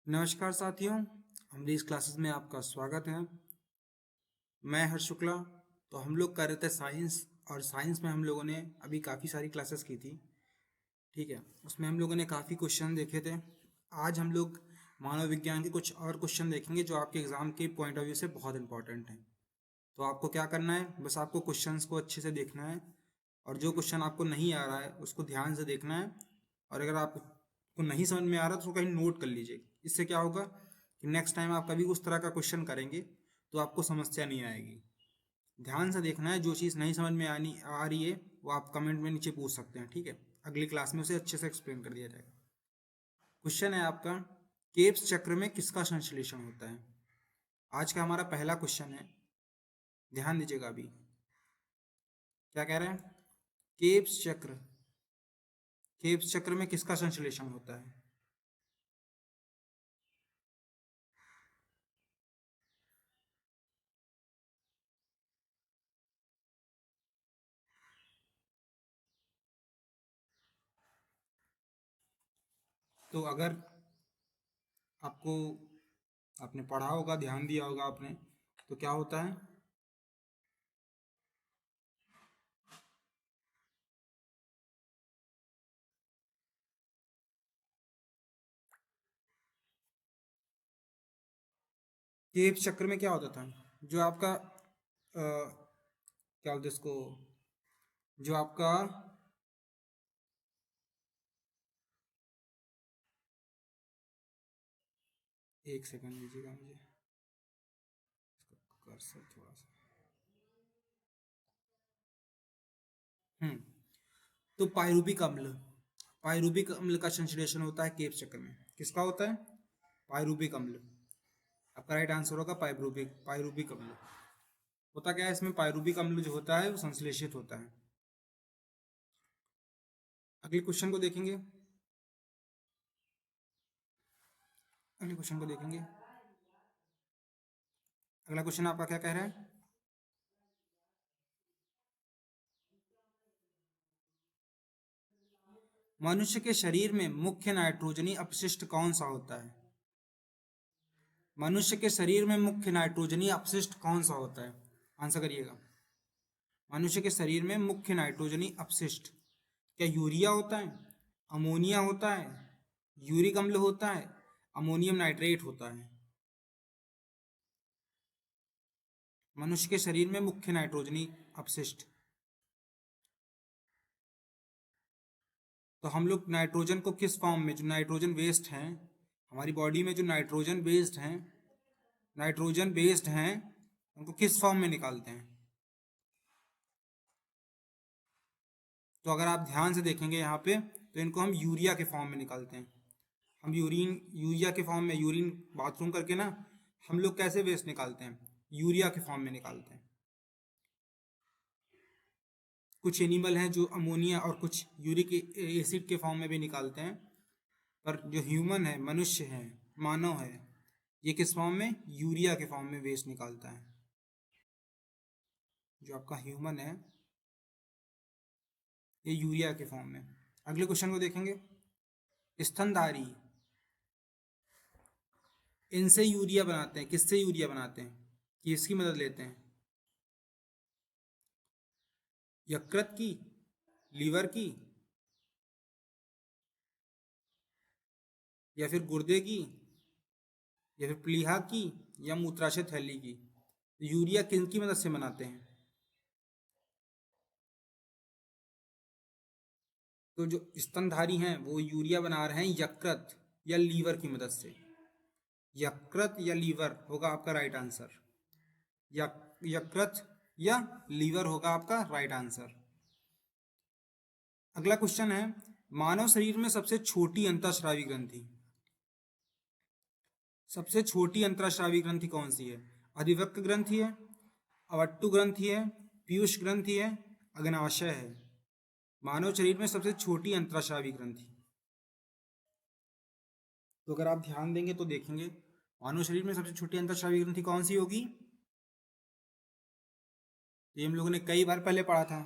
नमस्कार साथियों, हमारी इस क्लासेस में आपका स्वागत है। मैं हर्ष शुक्ला। तो हम लोग कर रहे थे साइंस, और साइंस में हम लोगों ने अभी काफ़ी सारी क्लासेस की थी। ठीक है, उसमें हम लोगों ने काफ़ी क्वेश्चन देखे थे। आज हम लोग मानव विज्ञान के कुछ और क्वेश्चन देखेंगे जो आपके एग्ज़ाम के पॉइंट ऑफ व्यू से बहुत इंपॉर्टेंट हैं। तो आपको क्या करना है, बस आपको क्वेश्चंस को अच्छे से देखना है, और जो क्वेश्चन आपको नहीं आ रहा है उसको ध्यान से देखना है। और अगर आपको नहीं समझ में आ रहा तो उसको कहीं नोट कर लीजिए। इससे क्या होगा कि नेक्स्ट टाइम आप कभी उस तरह का क्वेश्चन करेंगे तो आपको समस्या नहीं आएगी। ध्यान से देखना है, जो चीज़ नहीं समझ में आनी आ रही है वो आप कमेंट में नीचे पूछ सकते हैं। ठीक है, अगली क्लास में उसे अच्छे से एक्सप्लेन कर दिया जाएगा। क्वेश्चन है आपका, केप्स चक्र में किसका संश्लेषण होता है। आज का हमारा पहला क्वेश्चन है, ध्यान दीजिएगा। अभी क्या कह रहे हैं, केप्स चक्र, केप्स चक्र में किसका संश्लेषण होता है। तो अगर आपको, आपने पढ़ा होगा, ध्यान दिया होगा आपने, तो क्या होता है, केप्स चक्र में क्या होता था, जो आपका क्या बोलते हैं इसको, जो आपका, एक सेकंड दीजिएगा मुझे, कर्सर थोड़ा सा। हम्म तो पायरूबिक अम्ल, पायरूबिक अम्ल का संश्लेषण होता है केप चक्र में। किसका होता है, पायरूबिक अम्ल। आपका राइट आंसर होगा पायरूबिक, पायरूबिक अम्ल। होता क्या है इसमें, पायरूबिक अम्ल जो होता है वो संश्लेषित होता है। अगले क्वेश्चन को देखेंगे, अगले क्वेश्चन को देखेंगे। अगला क्वेश्चन आपका क्या कह रहा है, मनुष्य के शरीर में मुख्य नाइट्रोजनी अपशिष्ट कौन सा होता है। मनुष्य के शरीर में मुख्य नाइट्रोजनी अपशिष्ट कौन सा होता है, आंसर करिएगा। मनुष्य के शरीर में मुख्य नाइट्रोजनी अपशिष्ट क्या यूरिया होता है, अमोनिया होता है, यूरिक अम्ल होता है, अमोनियम नाइट्रेट होता है। मनुष्य के शरीर में मुख्य नाइट्रोजनी अपशिष्ट, तो हम लोग नाइट्रोजन को किस फॉर्म में, जो नाइट्रोजन वेस्ट हैं हमारी बॉडी में, जो नाइट्रोजन बेस्ड हैं, नाइट्रोजन बेस्ड हैं, उनको किस फॉर्म में निकालते हैं। तो अगर आप ध्यान से देखेंगे यहाँ पे, तो इनको हम यूरिया के फॉर्म में निकालते हैं। हम यूरिया के फॉर्म में, यूरिन बाथरूम करके ना, हम लोग कैसे वेस्ट निकालते हैं, यूरिया के फॉर्म में निकालते हैं। कुछ एनिमल हैं जो अमोनिया और कुछ यूरिक एसिड के फॉर्म में भी निकालते हैं, पर जो ह्यूमन है, मनुष्य है, मानव है, ये किस फॉर्म में, यूरिया के फॉर्म में वेस्ट निकालता है। जो आपका ह्यूमन है ये यूरिया के फॉर्म में। अगले क्वेश्चन को देखेंगे, स्तनधारी, इनसे यूरिया बनाते हैं, किससे यूरिया बनाते हैं, किसकी मदद लेते हैं। यकृत की, लीवर की, या फिर गुर्दे की, या फिर प्लीहा की, या मूत्राशय थैली की। यूरिया किनकी मदद से बनाते हैं, तो जो स्तनधारी हैं वो यूरिया बना रहे हैं यकृत या लीवर की मदद से। यकृत या लीवर होगा आपका राइट आंसर। यकृत या लीवर होगा आपका राइट आंसर। अगला क्वेश्चन है, मानव शरीर में सबसे छोटी अंतःस्रावी ग्रंथि, सबसे छोटी अंतःस्रावी ग्रंथि कौन सी है। अधिवृक्क ग्रंथि है, अवट्टु ग्रंथि है, पीयूष ग्रंथि है, अग्नाशय है। मानव शरीर में सबसे छोटी अंतःस्रावी ग्रंथि, तो अगर आप ध्यान देंगे तो देखेंगे मानव शरीर में सबसे छोटी अंतःस्रावी ग्रंथि कौन सी होगी। ये हम लोगों ने कई बार पहले पढ़ा था।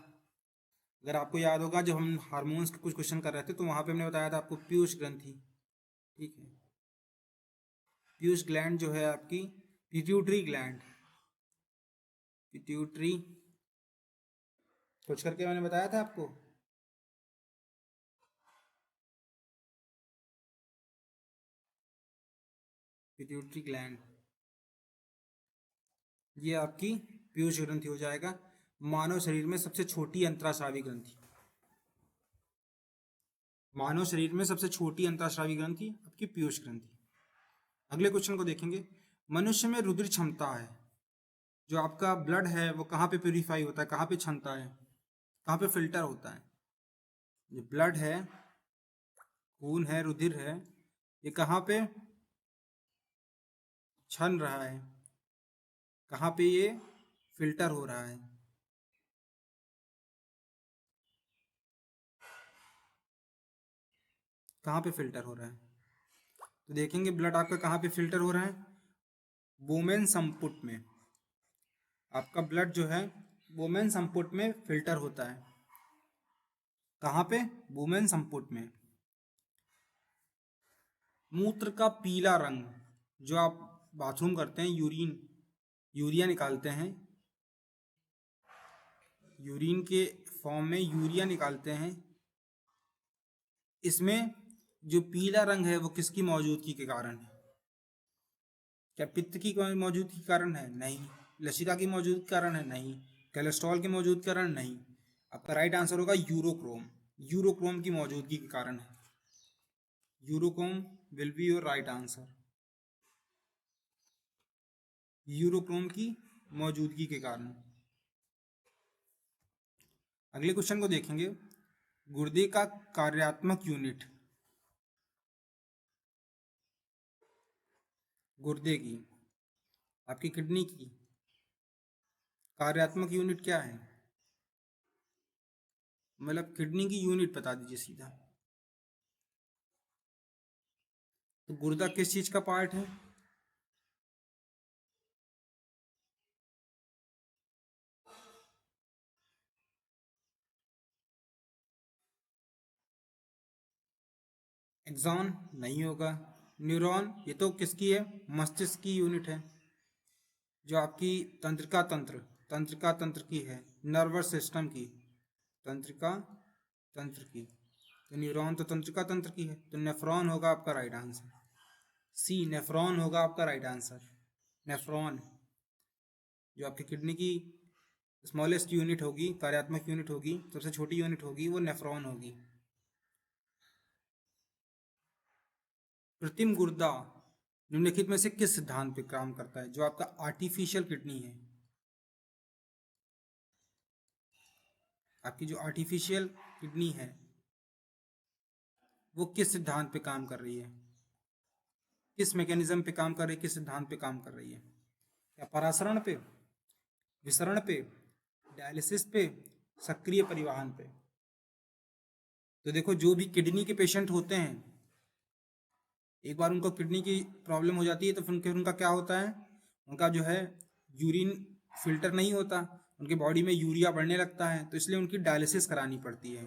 अगर आपको याद होगा, जब हम हार्मोन्स के कुछ क्वेश्चन कर रहे थे तो वहां पे हमने बताया था आपको पीयूष ग्रंथि। ठीक है, पीयूष ग्लैंड जो है आपकी पिट्यूटरी ग्लैंड, पिट्यूटरी कुछ करके मैंने बताया था आपको। पिट्यूटरी ग्लैंड ये आपकी पीयूष ग्रंथि हो जाएगा। मानव शरीर में सबसे छोटी अंतरास्रावी ग्रंथि, मानव शरीर में सबसे छोटी अंतरास्रावी ग्रंथि आपकी पीयूष ग्रंथि। अगले क्वेश्चन को देखेंगे। मनुष्य में रुधिर क्षमता है, जो आपका ब्लड है वो कहाँ पे प्यूरिफाई होता है, कहाँ पे क्षमता है, कहाँ पे फिल्टर होता है। जो ब्लड है, खून है, रुधिर है, ये कहाँ पे छन रहा है, कहाँ पे ये फिल्टर हो रहा है। कहाँ पे फिल्टर हो रहा है, तो देखेंगे ब्लड आपका कहाँ पे फिल्टर हो रहा है। वोमेन संपुट में आपका ब्लड जो है वोमेन संपुट में फिल्टर होता है। कहाँ पे, वोमेन संपुट में। मूत्र का पीला रंग, जो आप बाथरूम करते हैं, यूरिन, यूरिया निकालते हैं, यूरिन के फॉर्म में यूरिया निकालते हैं, इसमें जो पीला रंग है वो किसकी मौजूदगी के कारण है। क्या पित्त की मौजूदगी के कारण है? नहीं। लसिका की मौजूदगी के कारण है? नहीं। कोलेस्ट्रॉल की मौजूदगी के कारण? नहीं। आपका राइट आंसर होगा यूरोक्रोम, यूरोक्रोम की मौजूदगी के कारण है। Urochrome will be your right answer, urochrome की मौजूदगी के कारण। अगले क्वेश्चन को देखेंगे। गुर्दे का कार्यात्मक यूनिट, गुर्दे की, आपकी किडनी की कार्यात्मक यूनिट क्या है, मतलब किडनी की यूनिट बता दीजिए सीधा। तो गुर्दा किस चीज का पार्ट है? एक्सॉन नहीं होगा। न्यूरॉन, ये तो किसकी है, मस्तिष्क की यूनिट है, जो आपकी तंत्रिका तंत्र, तंत्रिका तंत्र की है, नर्वस सिस्टम की, तंत्रिका तंत्र की। तो न्यूरॉन तो तंत्रिका तंत्र की है, तो नेफ्रॉन होगा आपका राइट आंसर। सी, नेफ्रॉन होगा आपका राइट आंसर। नेफ्रॉन जो आपकी किडनी की स्मॉलेस्ट यूनिट होगी, कार्यात्मक यूनिट होगी, सबसे छोटी यूनिट होगी, वो नेफ्रॉन होगी। कृत्रिम गुर्दा निम्नलिखित में से किस सिद्धांत पे काम करता है, जो आपका आर्टिफिशियल किडनी है। आपकी जो आर्टिफिशियल किडनी है वो किस सिद्धांत पे काम कर रही है, किस मैकेनिज्म पे काम कर रही है, किस सिद्धांत पे काम कर रही है। क्या परासरण पे, विसरण पे, डायलिसिस पे, सक्रिय परिवहन पे। तो देखो जो भी किडनी के पेशेंट होते हैं, एक बार उनको किडनी की प्रॉब्लम हो जाती है तो फिर उनका क्या होता है, उनका जो है यूरिन फिल्टर नहीं होता, उनकी बॉडी में यूरिया बढ़ने लगता है, तो इसलिए उनकी डायलिसिस करानी पड़ती है,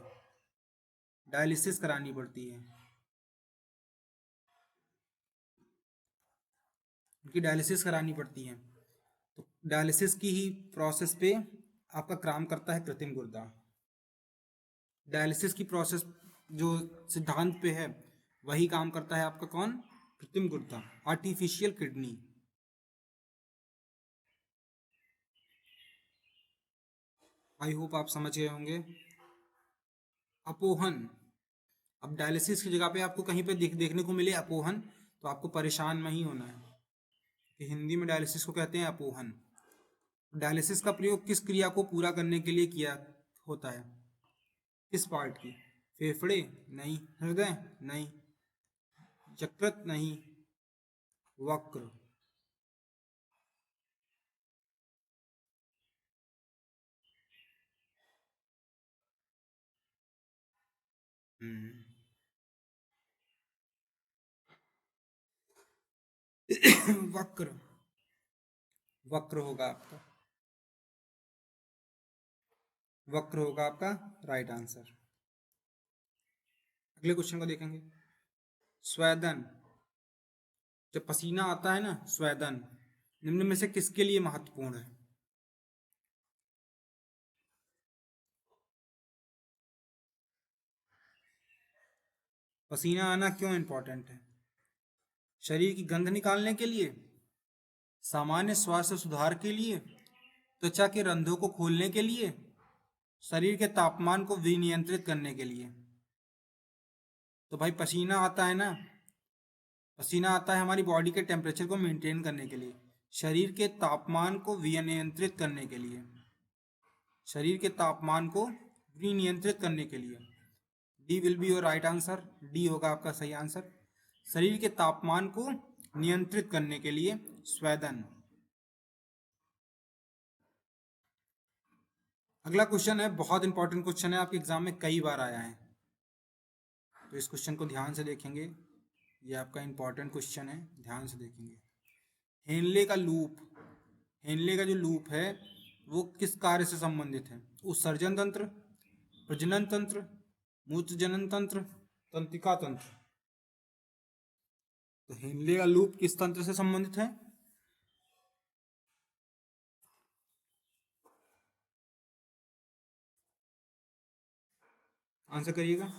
डायलिसिस करानी पड़ती है, उनकी डायलिसिस करानी पड़ती है। तो डायलिसिस की ही प्रोसेस पे आपका काम करता है कृत्रिम गुर्दा। डायलिसिस की प्रोसेस जो सिद्धांत पे है वही काम करता है आपका कौन, कृत्रिम गुर्दा, आर्टिफिशियल किडनी। आई होप आप समझ गए होंगे। अपोहन, अब डायलिसिस की जगह पे आपको कहीं पे देखने को मिले अपोहन, तो आपको परेशान नहीं होना है कि हिंदी में डायलिसिस को कहते हैं अपोहन। डायलिसिस का प्रयोग किस क्रिया को पूरा करने के लिए किया होता है, किस पार्ट की, फेफड़े नहीं, हृदय नहीं, यकृत नहीं, वक्र। वक्र, वक्र होगा आपका, वक्र होगा आपका राइट आंसर। अगले क्वेश्चन को देखेंगे। स्वेदन, जब पसीना आता है ना, स्वेदन, निम्न में से किसके लिए महत्वपूर्ण है? पसीना आना क्यों इंपॉर्टेंट है? शरीर की गंध निकालने के लिए, सामान्य स्वास्थ्य सुधार के लिए, त्वचा के रंध्रों को खोलने के लिए, शरीर के तापमान को विनियंत्रित करने के लिए। तो भाई पसीना आता है ना, पसीना आता है हमारी बॉडी के टेम्परेचर को मेंटेन करने के लिए, शरीर के तापमान को विनियंत्रित करने के लिए, शरीर के तापमान को विनियंत्रित करने के लिए। D will be your right answer, D होगा आपका सही आंसर। शरीर के तापमान को नियंत्रित करने के लिए स्वेदन। अगला क्वेश्चन है, बहुत इंपॉर्टेंट क्वेश्चन है, आपके एग्जाम में कई बार आया है, तो इस क्वेश्चन को ध्यान से देखेंगे। ये आपका इंपॉर्टेंट क्वेश्चन है, ध्यान से देखेंगे। हेनले का लूप, हेनले का जो लूप है वो किस कार्य से संबंधित है? उत्सर्जन तंत्र, प्रजनन तंत्र, मूत्र जनन तंत्र, तंत्रिका तंत्र। तो हेनले का लूप किस तंत्र से संबंधित है? आंसर करिएगा।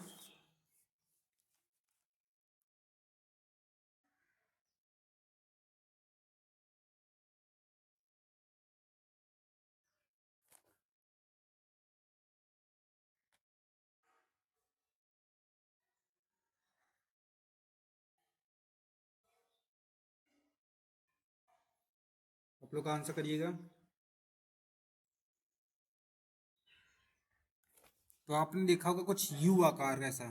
आप लोग आंसर करिएगा। तो आपने देखा होगा कुछ यू आकार ऐसा,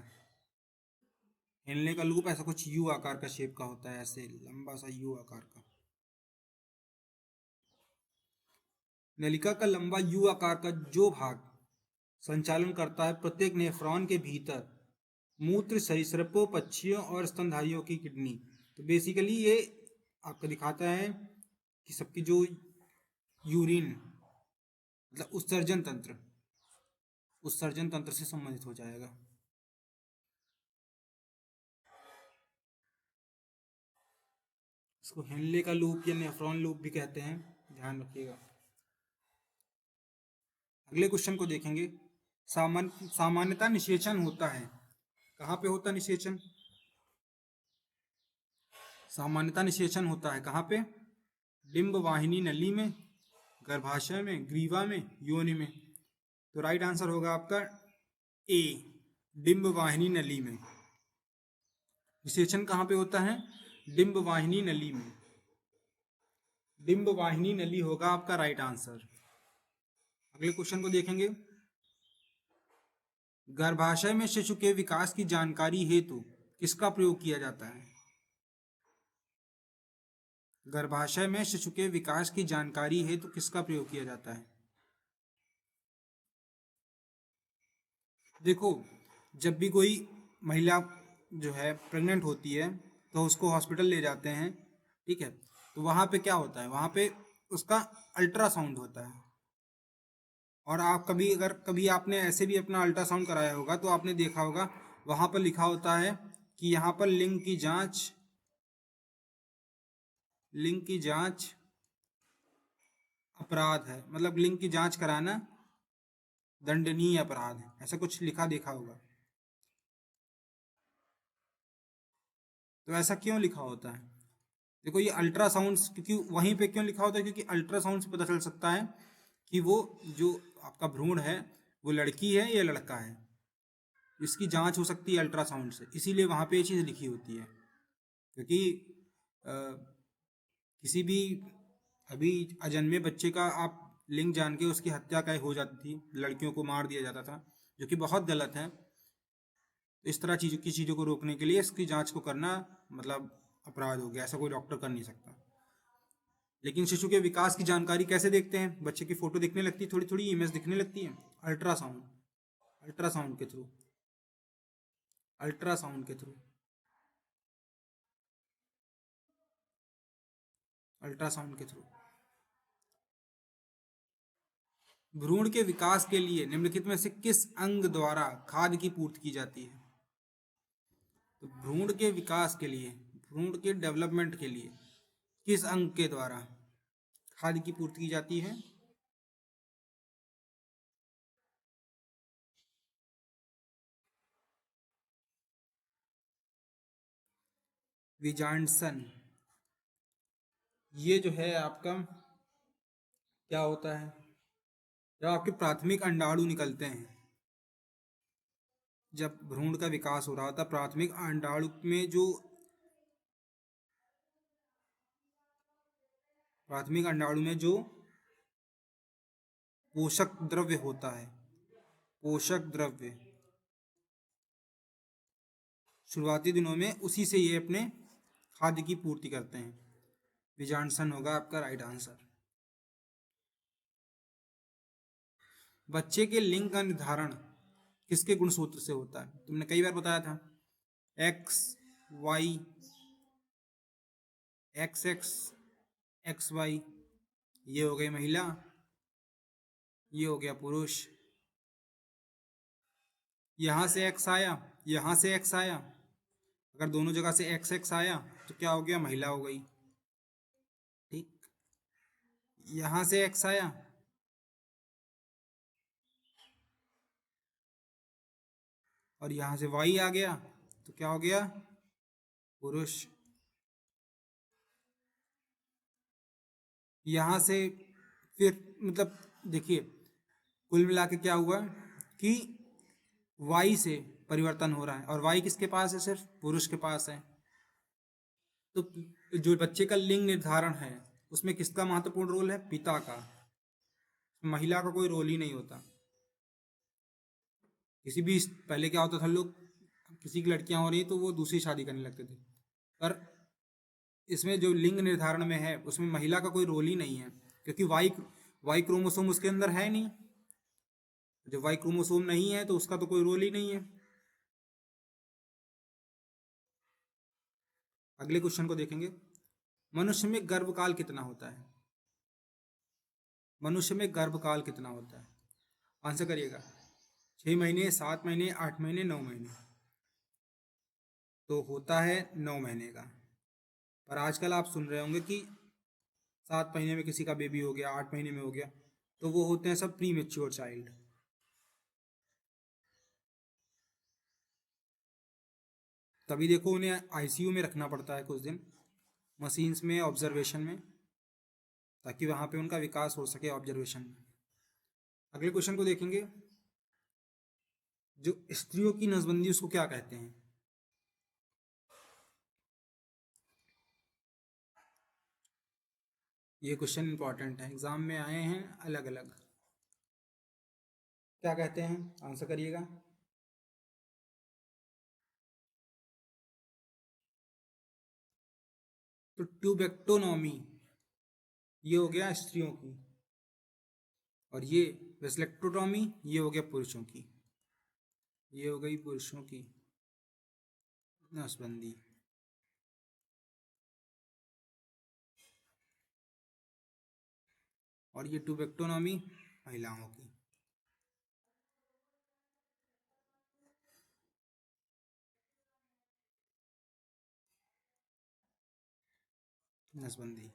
हेनले का लूप ऐसा कुछ यू आकार का शेप का होता है, ऐसे लंबा सा यू आकार का। नलिका का लंबा यू आकार का जो भाग संचालन करता है प्रत्येक नेफ्रॉन के भीतर मूत्र सरीसृपों, पक्षियों और स्तनधारियों की किडनी। तो बेसिकली ये आपको दिखाता है कि सबकी जो यूरिन मतलब उत्सर्जन तंत्र से संबंधित हो जाएगा। इसको हेनले का लूप या नेफ्रॉन लूप भी कहते हैं, ध्यान रखिएगा। अगले क्वेश्चन को देखेंगे। सामान्यतः निषेचन होता है, कहाँ पे होता है निषेचन? सामान्यतः निषेचन होता है कहाँ पे? डिंब वाहिनी नली में, गर्भाशय में, ग्रीवा में, योनि में। तो राइट आंसर होगा आपका ए, डिंब वाहिनी नली में। निषेचन कहाँ पे होता है? डिंब वाहिनी नली में। डिंब वाहिनी नली होगा आपका राइट आंसर। अगले क्वेश्चन को देखेंगे। गर्भाशय में शिशु के विकास की जानकारी हेतु किसका प्रयोग किया जाता है? गर्भाशय में शिशु के विकास की जानकारी हेतु किसका प्रयोग किया जाता है? देखो, जब भी कोई महिला जो है प्रेग्नेंट होती है तो उसको हॉस्पिटल ले जाते हैं, ठीक है। तो वहाँ पे क्या होता है? वहाँ पे उसका अल्ट्रासाउंड होता है। और आप कभी आपने ऐसे भी अपना अल्ट्रासाउंड कराया होगा तो आपने देखा होगा वहाँ पर लिखा होता है कि यहाँ पर लिंग की जांच अपराध है, मतलब लिंग की जांच कराना दंडनीय अपराध है, ऐसा कुछ लिखा देखा होगा। तो ऐसा क्यों लिखा होता है? देखो ये अल्ट्रासाउंड क्योंकि वहीं पे क्यों लिखा होता है, क्योंकि अल्ट्रासाउंड से पता चल सकता है कि वो जो आपका भ्रूण है वो लड़की है या लड़का है, इसकी जांच हो सकती है अल्ट्रासाउंड से, इसीलिए वहाँ पे ये चीज़ लिखी होती है। क्योंकि किसी भी अभी अजन्मे बच्चे का आप लिंग जान के उसकी हत्या का हो जाती थी, लड़कियों को मार दिया जाता था, जो कि बहुत गलत है। तो इस तरह चीज़ों को रोकने के लिए इसकी जांच को करना मतलब अपराध हो गया, ऐसा कोई डॉक्टर कर नहीं सकता। लेकिन शिशु के विकास की जानकारी कैसे देखते हैं? बच्चे की फोटो दिखने लगती है, थोड़ी थोड़ी इमेज दिखने लगती है, अल्ट्रासाउंड के थ्रू अल्ट्रासाउंड के थ्रू अल्ट्रासाउंड के थ्रू भ्रूण के विकास के लिए निम्नलिखित में से किस अंग द्वारा खाद्य की पूर्ति की जाती है? तो भ्रूण के विकास के लिए भ्रूण के डेवलपमेंट के लिए किस अंग के द्वारा खाद्य की पूर्ति की जाती है? विजांडसन। ये जो है आपका क्या होता है, जब आपके प्राथमिक अंडाणु निकलते हैं, जब भ्रूण का विकास हो रहा होता है, प्राथमिक अंडाणु में जो पोषक द्रव्य होता है, पोषक द्रव्य शुरुआती दिनों में उसी से ये अपने खाद्य की पूर्ति करते हैं। विजांडसन होगा आपका राइट आंसर। बच्चे के लिंग का निर्धारण किसके गुणसूत्र से होता है? तुमने कई बार बताया था, x y, x x, x y, ये हो गई महिला, ये हो गया पुरुष। यहां से एक्स आया, यहां से एक्स आया, अगर दोनों जगह से एक्स एक्स आया तो क्या हो गया, महिला हो गई। ठीक, यहां से एक्स आया, और यहां से वाई आ गया तो क्या हो गया, पुरुष। यहां से फिर मतलब देखिए, कुल मिला के क्या हुआ कि वाई से परिवर्तन हो रहा है, और वाई किसके पास है, सिर्फ पुरुष के पास है। तो जो बच्चे का लिंग निर्धारण है उसमें किसका महत्वपूर्ण रोल है, पिता का। महिला का कोई रोल ही नहीं होता। किसी भी पहले क्या होता था, लोग किसी की लड़कियां हो रही तो वो दूसरी शादी करने लगते थे, पर इसमें जो लिंग निर्धारण में है उसमें महिला का कोई रोल ही नहीं है, क्योंकि वाई वाई क्रोमोसोम उसके अंदर है नहीं। जब वाई क्रोमोसोम नहीं है तो उसका तो कोई रोल ही नहीं है। अगले क्वेश्चन को देखेंगे। मनुष्य में गर्भकाल कितना होता है? मनुष्य में गर्भकाल कितना होता है? आंसर करिएगा। 6 महीने, 7 महीने, 8 महीने, 9 महीने। तो होता है 9 महीने का। पर आजकल आप सुन रहे होंगे कि 7 महीने में किसी का बेबी हो गया, 8 महीने में हो गया, तो वो होते हैं सब प्री मेच्योर चाइल्ड। तभी देखो उन्हें आईसीयू में रखना पड़ता है कुछ दिन, मशीन्स में, ऑब्जर्वेशन में, ताकि वहाँ पे उनका विकास हो सके ऑब्जर्वेशन में। अगले क्वेश्चन को देखेंगे। जो स्त्रियों की नसबंदी उसको क्या कहते हैं? ये क्वेश्चन इंपॉर्टेंट है, एग्जाम में आए हैं अलग अलग। क्या कहते हैं, आंसर करिएगा। तो ट्यूबेक्टोनॉमी ये हो गया स्त्रियों की, और ये वेस्लेक्टोटॉमी ये हो गया पुरुषों की। ये हो गई पुरुषों की नसबंदी। और ये ट्यूबेक्टोनॉमी महिलाओं की। नसबंदी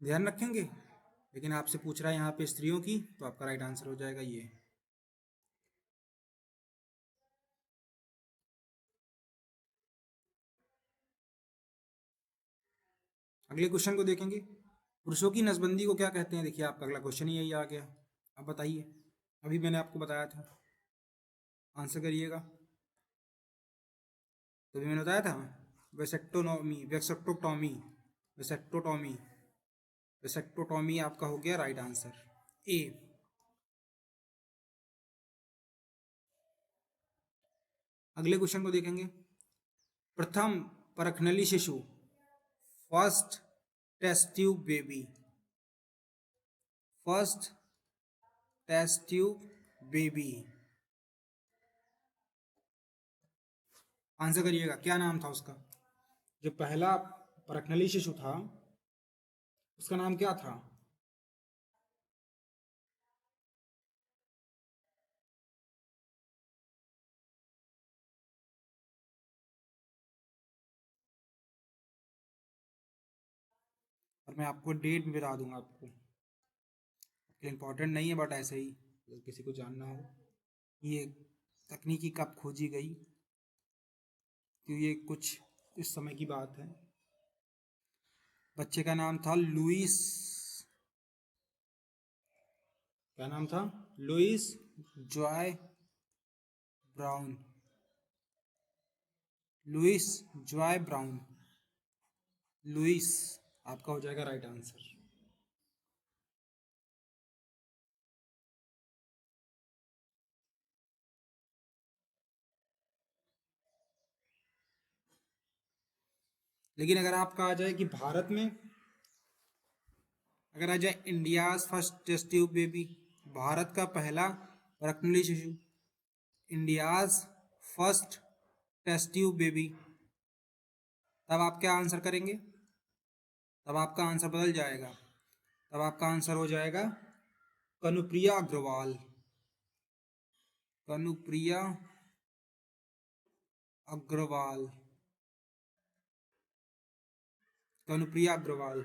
ध्यान रखेंगे, लेकिन आपसे पूछ रहा है यहाँ पे स्त्रियों की, तो आपका राइट आंसर हो जाएगा ये। अगले क्वेश्चन को देखेंगे। पुरुषों की नसबंदी को क्या कहते हैं? देखिए आपका अगला क्वेश्चन ही यही आ गया। अब बताइए, अभी मैंने आपको बताया था, आंसर करिएगा। तो अभी मैंने बताया था, वेसेक्टोनॉमी, वेसेक्टोटॉमी, वेसेक्टोटॉमी, वेसेक्टोटॉमी आपका हो गया राइट आंसर, ए। अगले क्वेश्चन को देखेंगे। प्रथम परखनली शिशु, first test tube baby, first test tube baby, answer करिएगा, क्या नाम था उसका? जो पहला परखनली शिशु था उसका नाम क्या था? और मैं आपको डेट भी बता दूंगा आपको। इम्पोर्टेंट नहीं है बट ऐसे ही अगर किसी को जानना हो ये तकनीकी कब खोजी गई, तो ये कुछ इस समय की बात है। बच्चे का नाम था लुइस, क्या नाम था? Louise Joy Brown. Louise Joy Brown. Louise आपका हो जाएगा राइट आंसर। लेकिन अगर आपका आ जाए कि भारत में, अगर आ जाए India's first test tube baby, Bharat का पहला परखनली शिशु, India's first test tube baby, तब आप क्या आंसर करेंगे? तब आपका आंसर बदल जाएगा, तब आपका आंसर हो जाएगा कनुप्रिया अग्रवाल। कनुप्रिया अग्रवाल। कनुप्रिया अग्रवाल।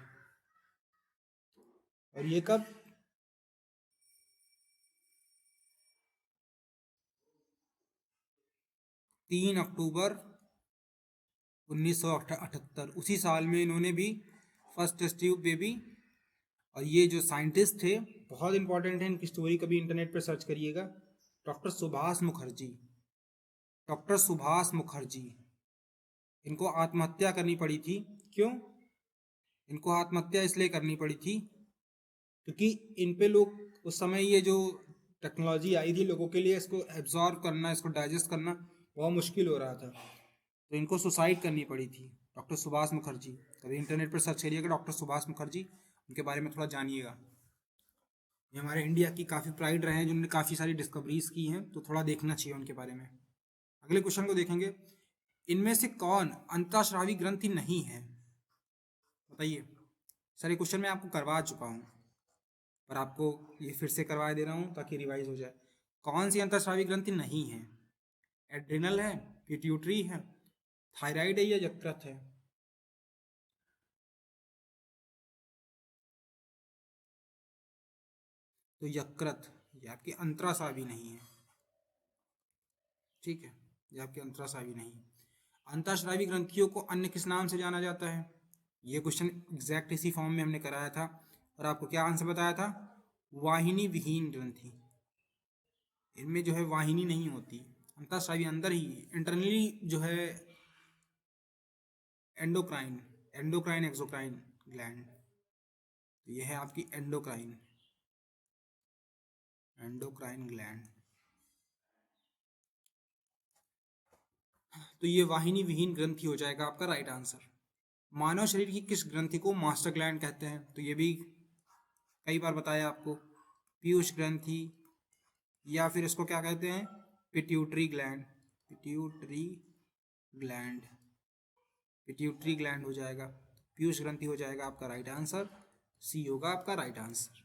और ये कब? 3 अक्टूबर 1978, उसी साल में इन्होंने भी फर्स्ट टेस्ट ट्यूब बेबी। और ये जो साइंटिस्ट थे बहुत इंपॉर्टेंट है, इनकी स्टोरी कभी इंटरनेट पर सर्च करिएगा। डॉक्टर सुभाष मुखर्जी। डॉक्टर सुभाष मुखर्जी, इनको आत्महत्या करनी पड़ी थी। क्यों इनको आत्महत्या इसलिए करनी पड़ी थी? क्योंकि इन पे लोग उस समय ये जो टेक्नोलॉजी आई थी लोगों के लिए इसको एब्जॉर्व करना, इसको डाइजेस्ट करना बहुत मुश्किल हो रहा था, तो इनको सुसाइड करनी पड़ी थी। डॉक्टर सुभाष मुखर्जी, कभी इंटरनेट पर सर्च करिएगा डॉक्टर सुभाष मुखर्जी, उनके बारे में थोड़ा जानिएगा। ये हमारे इंडिया की काफ़ी प्राइड रहे हैं जिन्होंने काफ़ी सारी डिस्कवरीज की हैं, तो थोड़ा देखना चाहिए उनके बारे में। अगले क्वेश्चन को देखेंगे, इनमें से कौन अंतःस्रावी ग्रंथि नहीं है? बताइए। सर ये क्वेश्चन मैं आपको करवा चुका हूँ, पर आपको ये फिर से करवा दे रहा हूँ ताकि रिवाइज हो जाए। कौन सी अंतःस्रावी ग्रंथि नहीं है? एड्रिनल है, पिट्यूटरी है, थायराइड है या यकृत है? तो यकृत, ये आपकी अंतरास्रावी नहीं है। ठीक है, ये आपकी अंतरास्रावी नहीं है। अंतःस्रावी ग्रंथियों को अन्य किस नाम से जाना जाता है? ये क्वेश्चन एग्जैक्ट इसी फॉर्म में हमने कराया था और आपको क्या आंसर बताया था? वाहिनी विहीन ग्रंथि। इनमें जो है वाहिनी नहीं होती, अंतःस्रावी अंदर ही इंटरनली जो है एंडोक्राइन, एंडोक्राइन एक्सोक्राइन ग्लैंड, तो ये है आपकी एंडोक्राइन, एंडोक्राइन ग्लैंड। तो ये वाहिनी विहीन ग्रंथि हो जाएगा आपका राइट आंसर। मानव शरीर की किस ग्रंथि को मास्टर ग्लैंड कहते हैं? तो ये भी कई बार बताया आपको, पीयूष ग्रंथि, या फिर इसको क्या कहते हैं? Pituitary gland. Pituitary gland, pituitary gland हो जाएगा। पीयूष ग्रंथि हो जाएगा आपका राइट आंसर, सी होगा आपका राइट आंसर।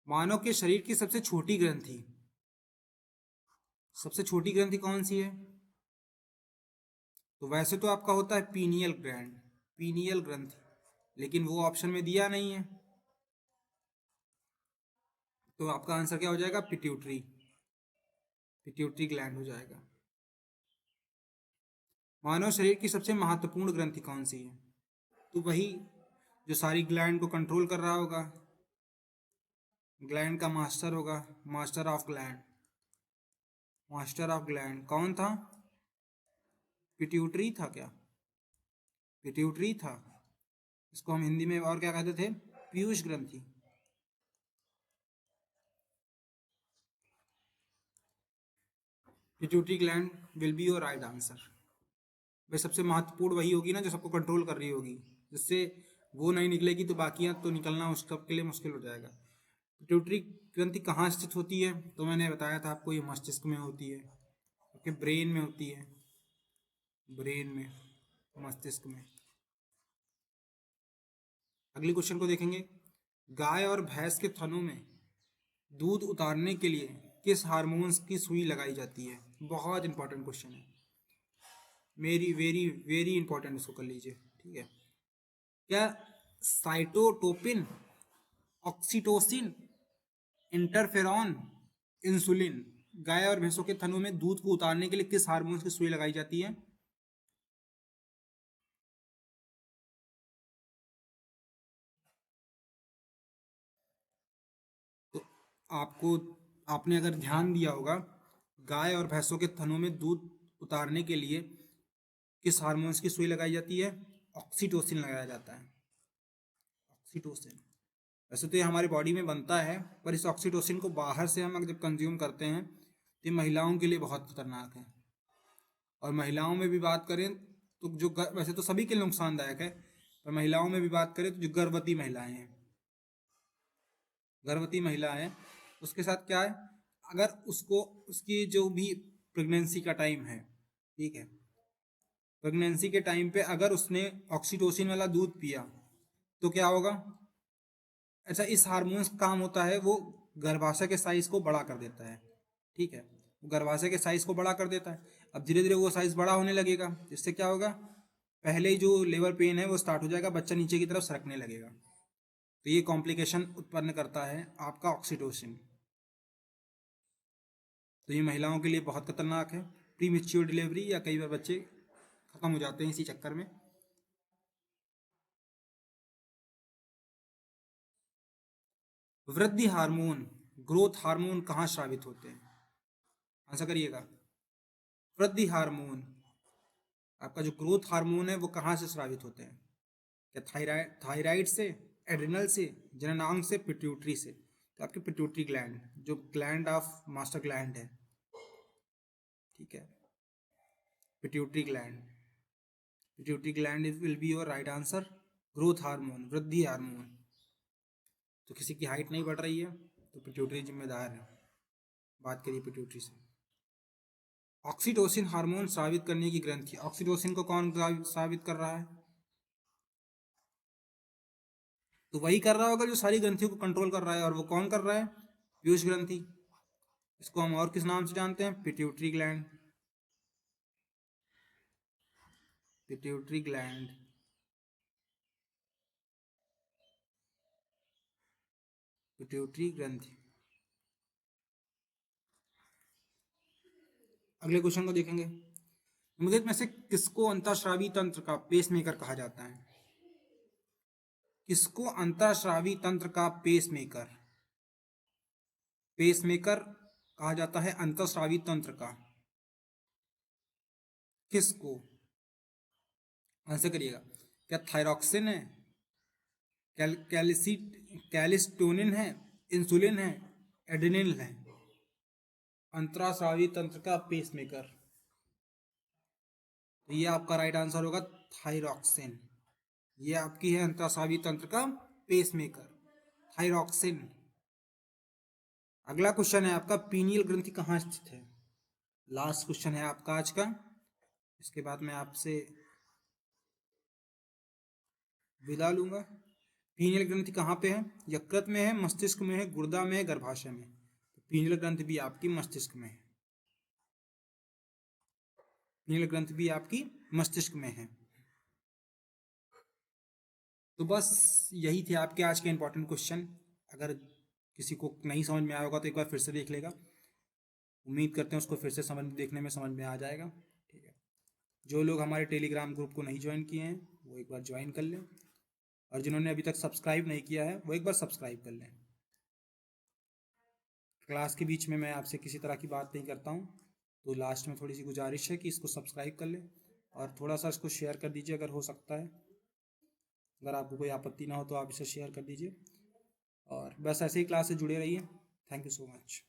मानव के शरीर की सबसे छोटी ग्रंथि, सबसे छोटी ग्रंथि कौन सी है? तो वैसे तो आपका होता है पीनियल ग्लैंड, पीनियल ग्रंथि, लेकिन वो ऑप्शन में दिया नहीं है, तो आपका आंसर क्या हो जाएगा? पिट्यूटरी, पिट्यूटरी ग्लैंड हो जाएगा। मानव शरीर की सबसे महत्वपूर्ण ग्रंथि कौन सी है? तो वही जो सारी ग्लैंड को कंट्रोल कर रहा होगा, ग्लैंड का मास्टर होगा, master of gland. Master of gland कौन था? पिट्यूटरी था क्या? पिट्यूटरी था। इसको हम हिंदी में और क्या कहते थे? पीयूष ग्रंथि। Pituitary gland will be your right answer. भाई सबसे महत्वपूर्ण वही होगी ना जो सबको कंट्रोल कर रही होगी, जिससे वो नहीं निकलेगी तो बाकियां तो निकलना उस सबके लिए मुश्किल हो जाएगा। पिट्यूटरी ग्रंथि कहाँ स्थित होती है? तो मैंने बताया था आपको, ये मस्तिष्क में होती है, ओके, ब्रेन में होती है, ब्रेन में, मस्तिष्क में। अगले क्वेश्चन को देखेंगे, गाय और भैंस के थनों में दूध उतारने के लिए किस हार्मोन्स की सुई लगाई जाती है? बहुत इंपॉर्टेंट क्वेश्चन है, मेरी वेरी वेरी इंपॉर्टेंट, इसको कर लीजिए। ठीक है, क्या साइटोटोपिन, ऑक्सीटोसिन, इंटरफेरॉन, इंसुलिन। गाय और भैंसों के थनों में दूध को उतारने के लिए किस हार्मोन की सुई लगाई जाती है? तो आपने अगर ध्यान दिया होगा, गाय और भैंसों के थनों में दूध उतारने के लिए किस हार्मोन्स की सुई लगाई जाती है? ऑक्सीटोसिन लगाया जाता है। ऑक्सीटोसिन वैसे तो ये हमारी बॉडी में बनता है, पर इस ऑक्सीटोसिन को बाहर से हम जब कंज्यूम करते हैं तो ये महिलाओं के लिए बहुत खतरनाक है। और महिलाओं में भी बात करें तो वैसे तो सभी के लिए नुकसानदायक है, पर महिलाओं में भी बात करें तो जो गर्भवती महिलाएं हैं, गर्भवती महिला है उसके साथ क्या है, अगर उसकी जो भी प्रेगनेंसी का टाइम है, ठीक है, प्रेगनेंसी के टाइम पे अगर उसने ऑक्सीटोसिन वाला दूध पिया तो क्या होगा? अच्छा, इस हार्मोन का काम होता है वो गर्भाशय के साइज को बड़ा कर देता है, ठीक है, वो गर्भाशय के साइज को बड़ा कर देता है। अब धीरे धीरे वो साइज बड़ा होने लगेगा, इससे क्या होगा? पहले ही जो लेबर पेन है वो स्टार्ट हो जाएगा, बच्चा नीचे की तरफ सरकने लगेगा। तो ये कॉम्प्लिकेशन उत्पन्न करता है आपका ऑक्सीटोसिन। तो ये महिलाओं के लिए बहुत खतरनाक है, प्री मैच्योर डिलीवरी, या कई बार बच्चे खत्म हो जाते हैं इसी चक्कर में। वृद्धि हार्मोन, ग्रोथ हार्मोन कहाँ स्रावित होते हैं? आंसर करिएगा। वृद्धि हार्मोन, आपका जो ग्रोथ हार्मोन है वो कहाँ से स्रावित होते हैं? क्या थायराइड से, एड्रिनल से, जननांग से, पिट्यूटरी से? तो आपकी पिट्यूटरी ग्लैंड, जो ग्लैंड ऑफ मास्टर ग्लैंड है, ठीक है, pituitary gland, pituitary gland will be your right answer. Growth hormone, वृद्धि हार्मोन। तो किसी की हाइट नहीं बढ़ रही है तो पिट्यूटरी जिम्मेदार है। बात करिए पिट्यूटरी से। ऑक्सीटोसिन हार्मोन स्रावित करने की ग्रंथि, ऑक्सीटोसिन को कौन स्रावित कर रहा है? तो वही कर रहा होगा जो सारी ग्रंथियों को कंट्रोल कर रहा है, और वो कौन कर रहा है? पीयूष ग्रंथि। इसको हम और किस नाम से जानते हैं? Pituitary gland, pituitary gland, pituitary ग्रंथि। अगले क्वेश्चन को देखेंगे। निम्नलिखित में से किसको अंतःस्रावी तंत्र का पेसमेकर कहा जाता है? किसको अंतःस्रावी तंत्र का पेसमेकर, पेसमेकर कहा जाता है अंतःस्रावी तंत्र का? किसको? आंसर करिएगा। क्या थायरॉक्सिन है, कैलिस्टोनिन है, इंसुलिन है, एड्रेनलिन है? अंतःस्रावी तंत्र का पेसमेकर, तो ये आपका राइट आंसर होगा थायरॉक्सिन। ये आपकी है अंतःस्रावी तंत्र का पेसमेकर, थायरॉक्सिन। अगला क्वेश्चन है आपका, पीनियल ग्रंथि कहाँ स्थित है? लास्ट क्वेश्चन है आपका आज का, इसके बाद मैं आपसे विदा लूंगा। पीनियल ग्रंथि कहाँ पे है? यकृत में है, मस्तिष्क में है, गुर्दा में है, गर्भाशय में? तो पीनियल ग्रंथि भी आपकी मस्तिष्क में है, पीनियल ग्रंथि भी आपकी मस्तिष्क में है। तो बस यही थे आपके आज के इंपॉर्टेंट क्वेश्चन। अगर किसी को नहीं समझ में आया होगा तो एक बार फिर से देख लेगा। उम्मीद करते हैं उसको फिर से देखने में समझ में आ जाएगा, ठीक है। जो लोग हमारे टेलीग्राम ग्रुप को नहीं ज्वाइन किए हैं वो एक बार ज्वाइन कर लें, और जिन्होंने अभी तक सब्सक्राइब नहीं किया है वो एक बार सब्सक्राइब कर लें। क्लास के बीच में मैं आपसे किसी तरह की बात नहीं करता हूँ, तो लास्ट में थोड़ी सी गुजारिश है कि इसको सब्सक्राइब कर लें और थोड़ा सा इसको शेयर कर दीजिए अगर हो सकता है। अगर आपको कोई आपत्ति ना हो तो आप इसे शेयर कर दीजिए, और बस ऐसे ही क्लास से जुड़े रहिए। Thank you so much.